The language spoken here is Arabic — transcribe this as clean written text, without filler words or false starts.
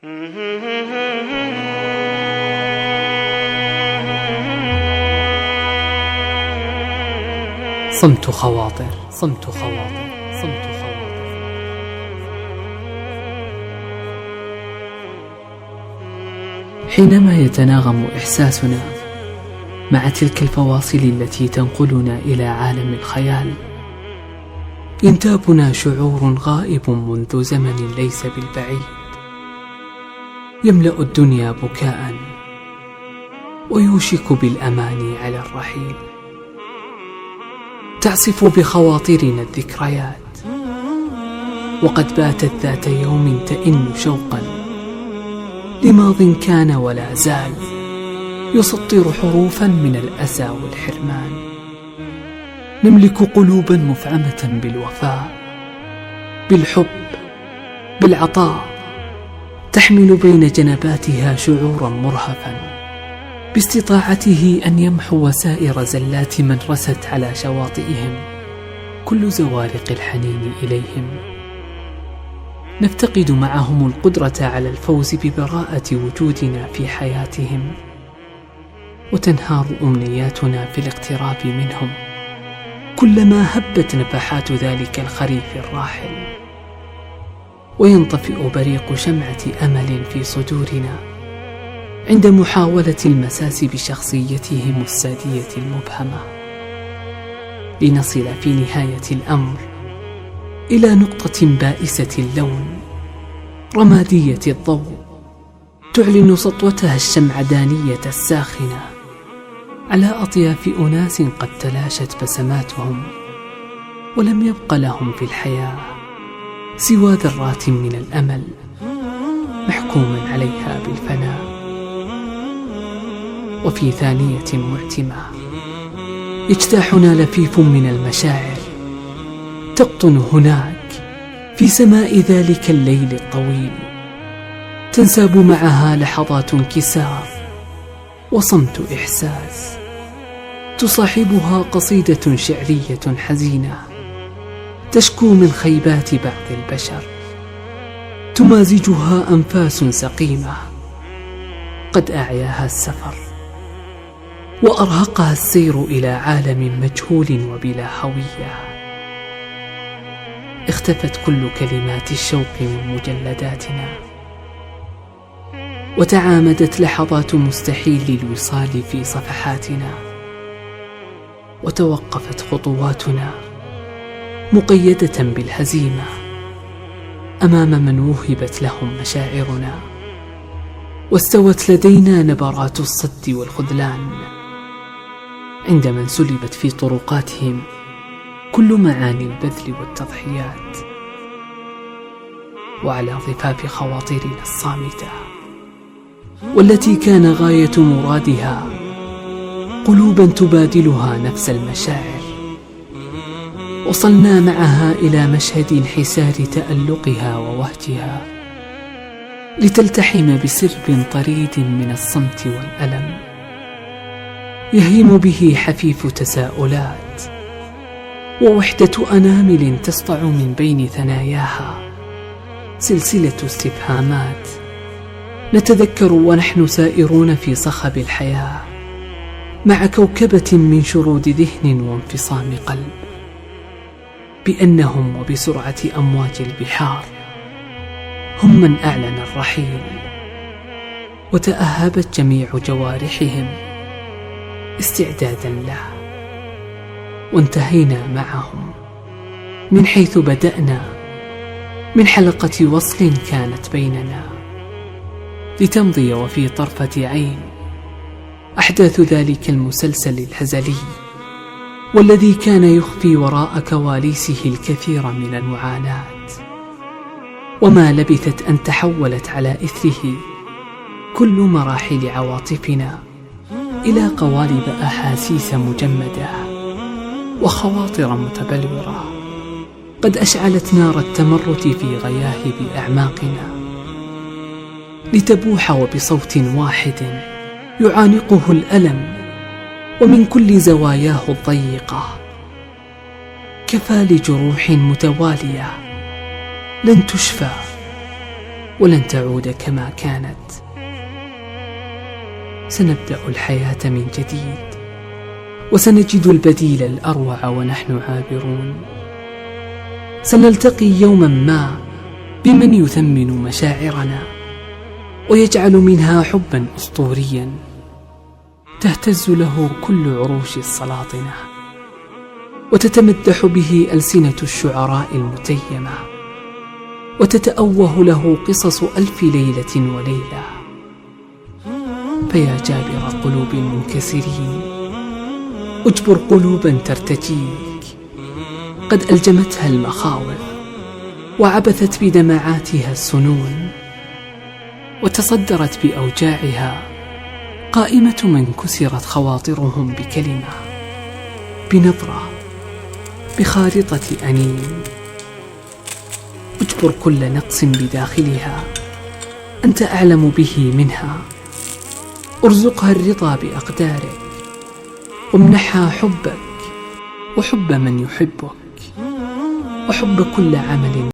صمت خواطر، صمت خواطر، صمت خواطر. حينما يتناغم إحساسنا مع تلك الفواصل التي تنقلنا إلى عالم الخيال، ينتابنا شعور غائب منذ زمن ليس بالبعيد، يملأ الدنيا بكاء ويوشك بالأماني على الرحيل. تعصف بخواطرنا الذكريات، وقد باتت ذات يوم تئن شوقا لماض كان ولا زال يسطر حروفا من الأسى والحرمان. نملك قلوبا مفعمة بالوفاء، بالحب، بالعطاء، تحمل بين جنباتها شعورا مرهفا باستطاعته أن يمحو سائر زلات من رست على شواطئهم كل زوارق الحنين إليهم. نفتقد معهم القدرة على الفوز ببراءة وجودنا في حياتهم، وتنهار أمنياتنا في الاقتراب منهم كلما هبت نفحات ذلك الخريف الراحل، وينطفئ بريق شمعة أمل في صدورنا عند محاولة المساس بشخصيتهم السادية المبهمة، لنصل في نهاية الأمر إلى نقطة بائسة اللون رمادية الضوء تعلن سطوتها الشمعدانية الساخنة على أطياف أناس قد تلاشت بسماتهم، ولم يبق لهم في الحياة سوى ذرات من الأمل محكوما عليها بالفناء. وفي ثانية معتمة يجتاحنا لفيف من المشاعر تقطن هناك في سماء ذلك الليل الطويل، تنساب معها لحظات انكسار وصمت إحساس، تصاحبها قصيدة شعرية حزينة تشكو من خيبات بعض البشر، تمازجها أنفاس سقيمة قد أعياها السفر وأرهقها السير إلى عالم مجهول وبلا هوية. اختفت كل كلمات الشوق من مجلداتنا، وتعامدت لحظات مستحيل الوصال في صفحاتنا، وتوقفت خطواتنا مقيدة بالهزيمة أمام من وهبت لهم مشاعرنا، واستوت لدينا نبرات الصد والخذلان عند من سلبت في طرقاتهم كل معاني البذل والتضحيات. وعلى ضفاف خواطرنا الصامتة والتي كان غاية مرادها قلوبا تبادلها نفس المشاعر، وصلنا معها إلى مشهد انحسار تألقها ووهجها لتلتحم بسرب طريد من الصمت والألم، يهيم به حفيف تساؤلات ووحدة أنامل تسطع من بين ثناياها سلسلة استفهامات نتذكر ونحن سائرون في صخب الحياة مع كوكبة من شرود ذهن وانفصام قلب، بأنهم وبسرعة أمواج البحار هم من أعلن الرحيل، وتأهبت جميع جوارحهم استعدادا له، وانتهينا معهم من حيث بدأنا من حلقة وصل كانت بيننا، لتمضي وفي طرفة عين أحداث ذلك المسلسل الهزلي والذي كان يخفي وراء كواليسه الكثير من المعاناة، وما لبثت أن تحولت على إثره كل مراحل عواطفنا إلى قوالب أحاسيس مجمدة وخواطر متبلورة قد أشعلت نار التمرد في غياهب أعماقنا، لتبوح وبصوت واحد يعانقه الألم ومن كل زواياه الضيقة، كفى لجروح متوالية لن تشفى ولن تعود كما كانت. سنبدأ الحياة من جديد، وسنجد البديل الأروع ونحن عابرون. سنلتقي يوما ما بمن يثمن مشاعرنا ويجعل منها حبا أسطوريا تهتز له كل عروش السلاطنة، وتتمدح به ألسنة الشعراء المتيمة، وتتأوه له قصص 1000 ليلة وليلة. فيا جابر قلوب المنكسرين، اجبر قلوبا ترتجيك، قد ألجمتها المخاوف وعبثت بدمعاتها السنون، وتصدرت بأوجاعها قائمة من كسرت خواطرهم بكلمة، بنظرة، بخارطة أنين. اجبر كل نقص بداخلها أنت أعلم به منها، ارزقها الرضا بأقدارك، وامنحها حبك وحب من يحبك، وحب كل عمل